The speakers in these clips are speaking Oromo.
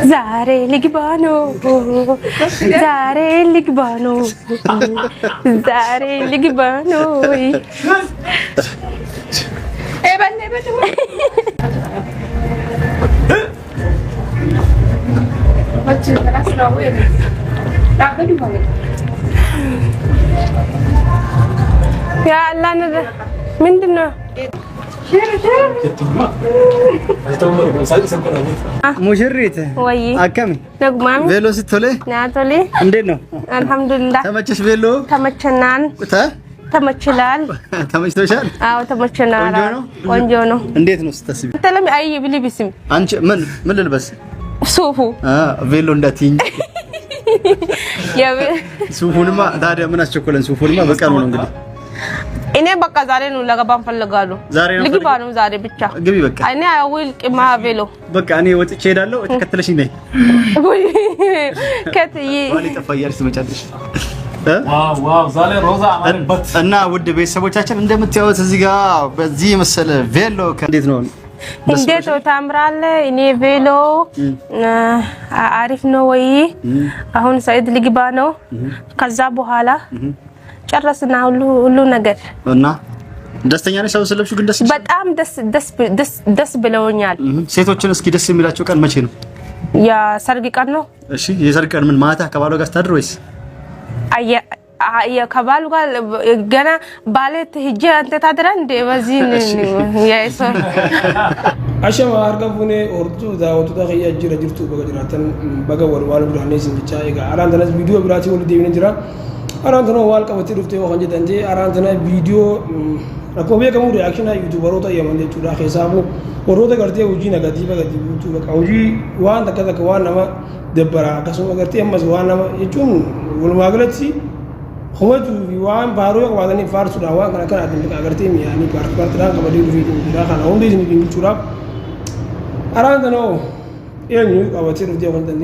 Zare Ligbano, Zare Ligbano, Zare Ligbano. Ya Allah nada, mindna. ሙሽሪት ወይ አከም ደግማም ቬሎ ስትቶሌ ናቶሌ እንዴት ነው? አልሐምዱሊላህ ተመቸሽ? ቬሎ ተመቸናል። ተመችላል። ተመችቶሻል? አዎ ተመቸናል። ቆንጆ ነው። እንዴት ነው ስታስቢ? ተለም አይ ብልብስም አንቺ ምን ልልበስ? ሱፉ ቬሎ እንዳትይኝ። ሱፉንማ ታዲያ ምን አስቸኮለን? ሱፉንማ በቀኑ ነው እንግዲህ እኔ በቃ ዛሬ ነው ለገባን ፈልጋለሁ። ልግባ ነው ዛሬ ብቻ ግቢ በቃ እኔ አውል ቅማ ቬሎ በቃ እኔ ወጥቼ ሄዳለሁ። ተከተለሽኝ ነይ ከትይ ዋሊ ተፋያርስ መጫለሽ ዋው ዛሬ ሮዛ አማረበት እና ውድ ቤተሰቦቻችን እንደምታዩት እዚህ ጋር በዚህ መሰለ ቬሎ እንዴት ነው? እንዴት ታምራለ? እኔ ቬሎ አሪፍ ነው ወይ? አሁን ሰይድ ልግባ ነው። ከዛ በኋላ ጨረስና ሁሉ ነገር እና ደስተኛ ነሽ? ሰው ስለብሹ ግን በጣም ደስ ብለውኛል። ሴቶችን እስኪ ደስ የሚላቸው ቀን መቼ ነው? ያ ሰርግ ቀን ነው። እሺ የሰርግ ቀን ምን ማታ ከባሏ ጋር ስታድር ወይስ አያ ከባሉ ጋር ገና ባለት ሂጄ አንተ ታድራ እንደ በዚህ ያይሶ አሸማ አርጋቡኔ ኦርቱ ዳውቱ ዳኺያ ጅረጅርቱ በገጅራተን በገወር ዋሉ ዳኔስ ብቻ ይጋ አራንተነስ ቪዲዮ ብራቲ ወሉ ዴቪን ጅራ አራንተኖ ዋልቀበቲ ዱፍቴ ወንጀ ደንቴ አራንተና ቪዲዮ ረኮቤ ከሙ ሪአክሽን ዩቲዩበሮታ የመንደ ቹዳ ሂሳቡ ወሮተ ገርቴ ውጂ ነገቲቭ ገቲቭ ዩቲዩብ ቀውጂ ዋን ተከተከ ዋን ነማ ደበራ ከሰው ገርቴ መስ ዋን ነማ ይቹን ወልማግለቲ ሆመቱ ዋን ባሮ ያዋገኒ ፋርሱ ዳዋ ከነከና አድንቅ ገርቴ ሚያኒ ፓርት ዳን ከበዲ ዱፊት ዳ ካና ወንዴ ዝኒ ቢንግ ቹራ አራንተኖ የኙ ቀበቲ ዱፍቴ ወንደኔ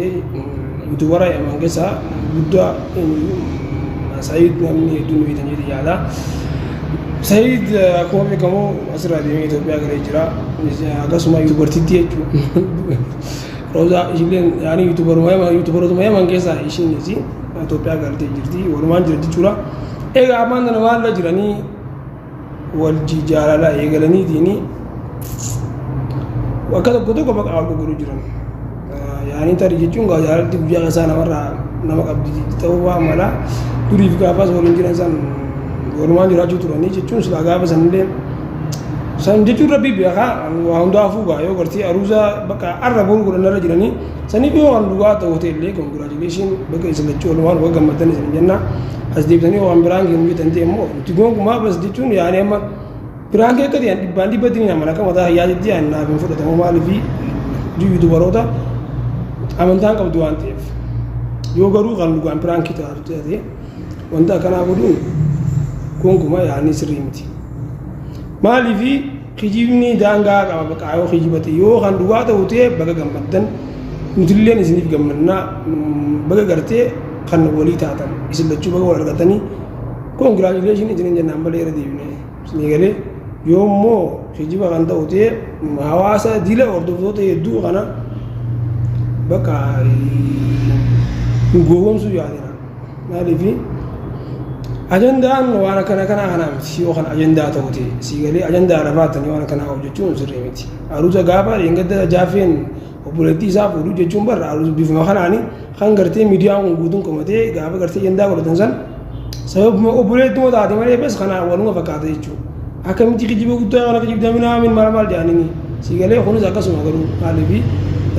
ዩቲዩበራ የመንገሳ ጉዳ سعيد من الدنيا تنجد يالا سعيد أكون بكمو أسرع ديمي إثيوبيا غريجرا أقسم يوتيوبر تيجو روزا إشلين يعني يوتيوبر ما يمان كيسا إشين نسي إثيوبيا غريجرتي ورمان جرتي چورا إيه أمان نوال لا جراني والجيجارا لا إيغلاني ديني وكذا كتو كبك أقول غرو جران يعني تاري جيجون غاجارا تبجا غسانا مرة نمك أبدي توا مالا turiif gaafas waliin jiran san walumaan jiraachuu turanii jechuun silaa gaafa sanillee san jechuun rabbii beekaa waa hundaafuu gaa yoo gartii aruusa bakka arra boru godhannarra jiranii saniif yoo waan dhugaa ta'u ta'ellee congratulation bakka isin lachuu walumaan waa gammaddan isin jenna as deebitanii waan biraan kennu jetan ta'e immoo nuti gonkumaa bas jechuun yaani amma biraan kee akkati dhibbaan dhibbatti ni amana akka mataa hayyaa jetti yaani naaf hin fudhatamu maaliifi yuutubaroota amantaan qabdu waan ta'eef yoo garuu kan dhugaan biraan kee ta'e wanta kana godhuun gonkumaa yaani sirrii miti maaliifi kijibni daangaa qaba bakka yoo kijibate yoo kan dhugaa ta'u ta'e baga gammaddan nutilleen isiniif gammannaa baga gartee kan walii taatan isin lachuu baga wal argatanii congratulation isinin jennaan balee irra deebine isinii galee yoo immoo kijiba kan ta'u ta'e hawaasa dila hordoftoota hedduu kana bakka gowwoomsuu yaadina maaliifi ajandaan waan kana miti yoo kan ajandaa ta'uti siigalee ajandaa rafaatan waan kana hojjechuun sirrii miti aruusa gaafa engedda jaafeen obboleettii isaa fuudhuu jechuun barra aruusa bifuma kanaani kan gartee miidiyaan kun guutuun qomatee gaafa gartee ajandaa godhatan san sababuma obboleettuma taate malee bes kana waluma fakkaata jechuudha akkamitti kijiba guddaa kana kijibda minaamin maal jedhanii siigalee kunis akkasuma garuu maaliifi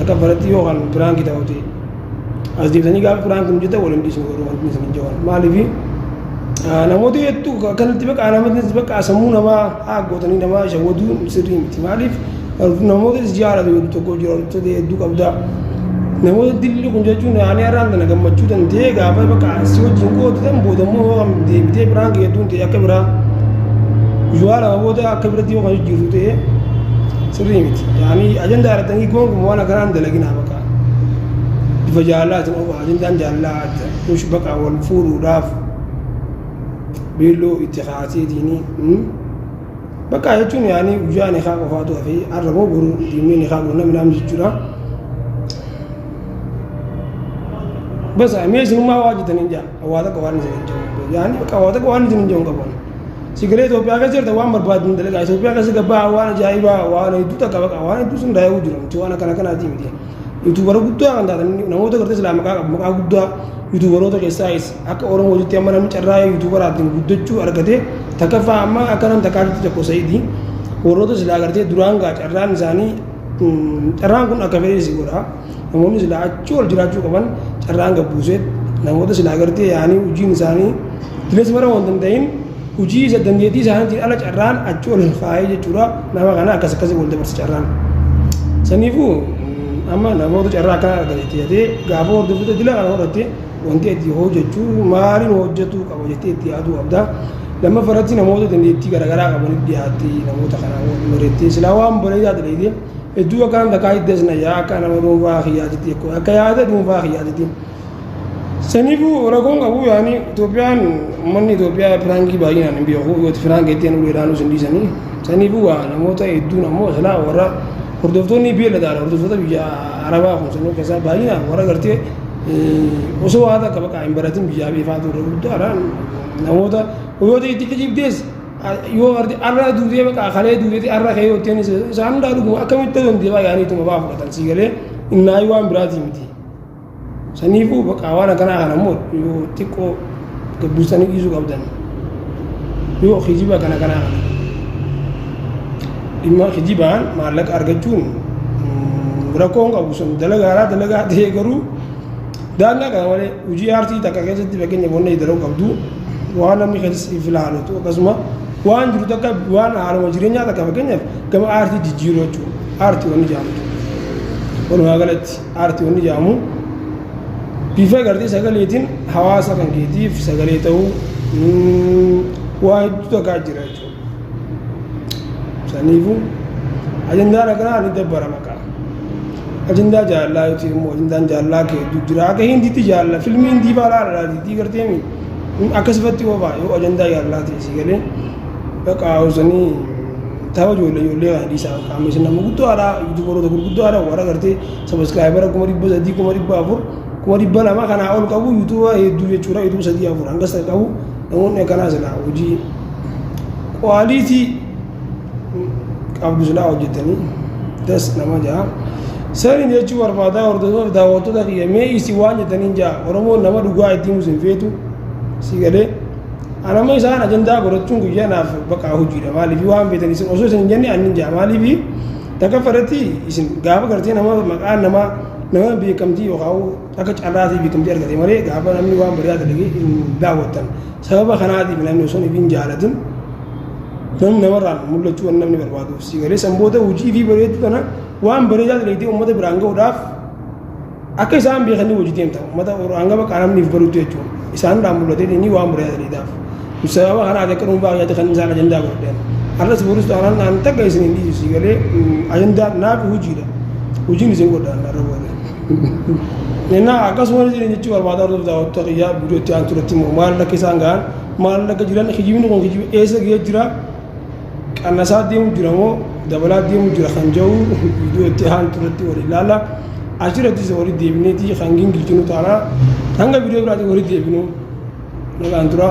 akka baratti yoo kan biraanki ta'uti as deebitanii gaafa biraanki nu jetta waliin dhiisnu garuu wanti isin hin jawan maaliifi namoota hedduu kanatti bakka namoonni bakka sammuu namaa haaggootanii namaa shawwaduu sirrii miti maaliif namoota jaalatu tokko jiraatu hedduu qabda namoota dilli kun jechuun yaani araan kana gammachuu danda'ee gaafa bakka si wajjin qoodutan boodammoo yoo deebitee biraan hedduun ta'e akka biraa ujuwaa lama booda akka biratti yoo kan jiru ta'e sirrii miti yaani ajandaa irratanii gonkumaa waan akkanaan dalaginaa bakka bifa jaallaatiin ofa ajandaan jaallaa adda bakka wal fuudhuudhaaf beeloo itti haatee diinii bakka jechuun yaani guyyaa ni haa qofaatu fi arraboo guru diimee ni haa guru namni namni jechuudha. Basa meeshaan uumaa waa jetanii jaa hawaasa qawaan isa hin jiru yaani bakka hawaasa qawaan isa hin jiru qaban. Sigalee Itoophiyaa keessa jirta waan barbaadu dalagaa Itoophiyaa keessa gabbaa waan ajaa'ibaa waan hedduu takka bakka waan hedduu sun daa'uu jiru waan akkana kanaati miti. Yuutuubara guddaa kan taatan namoota gartee silaa maqaa guddaa yuutuubaroota keessaayis akka Oromoo hojjettee amma namni carraa yuutuubaraatiin guddachuu argatee takkaffaa amma akka nam takkaatti tokko sa'iidii warroota silaa gartee duraan gaa carraan isaanii carraan kun akka fedhe si godha namoonni silaa achi ol jiraachuu qaban carraan gabbuuseet namoota silaa gartee yaanii hojiin isaanii dilees mara waan danda'in hojii isa dandeettii isaaniitiin ala carraan achi ol faayee jechuudha nama kana akkasii wal dabarsa carraan saniifuu amma namoota carraa akkana argatee ta'ee gaafa hordoftoota dila kana horattee wanti itti hojjechuu maaliin hojjetuu qaba jettee itti yaaduu qabda lammaffatti namoota dandeettii garaagaraa qabaniif dhiyaattee namoota kana mareettee silaa waan bareedaa ta'ee hedduu akkaan takkaa hiddeesna yaa akka nama dhuunfaa xiyyaatitti akka yaada dhuunfaa xiyyaatitti saniifuu ragoon qabu yaani Itoophiyaan uummanni Itoophiyaa firaangii baay'inaan hin beeku yoo firaangii ittiin uleedhaan sun dhiisanii saniifuu namoota hedduun ammoo silaa warra hordoftoonni beeladaadha hordoftoota biyya arabaa kun sanuu keessaa baay'inaan warra gartee osoo waa takka bakka hin baratin biyyaa beefaa turre guddaadha namoota hoyoota itti kijibdees yoo arra duutee bakka kalee duuteeti arra kee yoo ittiin isaan hundaa dhuguma akkamitti dandee baay'aaniituma baa fudhatan sii galee innaayi waan biraatii miti saniifuu bakka waan akkanaa kana immoo yoo xiqqoo gabbistanii dhiisuu qabdan yoo kijiba kana kanaa kana dhimma kijibaan maallaqa argachuun rakkoon qabu sun dalagaa ta'ee garuu daangaa kana malee hojii aartii takka keessatti fakkeenya bonna dalaguu qabdu waan namni keessatti filaalatu akkasuma waan jiru takka waan haaluma jireenyaa takka fakkeenyaaf gama aartii jijjiiruu jechuudha aartii wanni jaamtu walumaa galatti aartii wanni jaamu bifa gartee sagaleetiin hawaasa kan keetiif sagalee ta'uu waa hedduu takkaa jira jechuudha. Saniifuu ajandaan akkanaa ni dabbara maqaa ajandaa jaallaa yoo ta'e immoo ajandaan jaallaa kee hedduu jira akka hindiitti jaalla filmii hindii baalaa alaatiitii gartee akkasifatti oofaa yoo ajandaa jaallaa ta'e si galee bakka hausanii tapha ijoollee kan dhiisaa qaama isin nama guddaadha yuutuubaroota gurguddaadha warra gartee sabiskiraayibara 300 400 200 kanaa ol qabu yuutuuba hedduu jechuudha yuutuuba 3 4 hangas qabu namoonni akkanaa silaa hojii kwaaliitii qabdu silaa hojjetanii das nama jaa sani jechuu barbaadaa hordoftoota daawwattoota kiyya mee isi waan jettaniin jaa Oromoon nama dhugaa ittiin musin feetu si galee anama isaan ajandaa godhachuun guyyaa naaf bakka hojiidha maaliif waan beetan isin osoo isin jenne annin jaa maaliif takka fadhatti isin gaafa gartee nama maqaan nama beekamtii yookaan akka carraatii beekamtii argate malee gaafa namni waan bareedaa dalagee hin daawwattan sababa kanaatiif namni osoo hin jaalatin namni namarraan mul'achuu waan namni barbaaduuf si galee sanboota hojii fi bareedu kana waan bareedaa dalagee uummata biraan ga'uudhaaf akka isaan beekanii hojii deemta uummata hanga bakka namniif baruutu jechuudha isaan dhaan mul'atee inni waan bareedaa daleedhaaf sababa kanaati akka dhuunfaa yaada kan isaan ajandaa godhan arras boruus taanaan naan takka isin hin dhiisu si galee ajandaa naaf hojiidha hojiin isin godhan arra boode Nena akkasumas jechuu barbaada hordoftoota daawwattoota kiyyaa viidiyoo itti aantu irratti immoo maal akka isaan gahan maal akka jiran kijibni kun kijibi eessa gahee jira qannasaa deemu jira moo dabalaa deemu jira kan jedhu viidiyoo itti aantu irratti wal ilaalla achirrattis walitti deebineeti kan gingilchinu taanaa hanga viidiyoo biraatti walitti deebinu nagaan tura.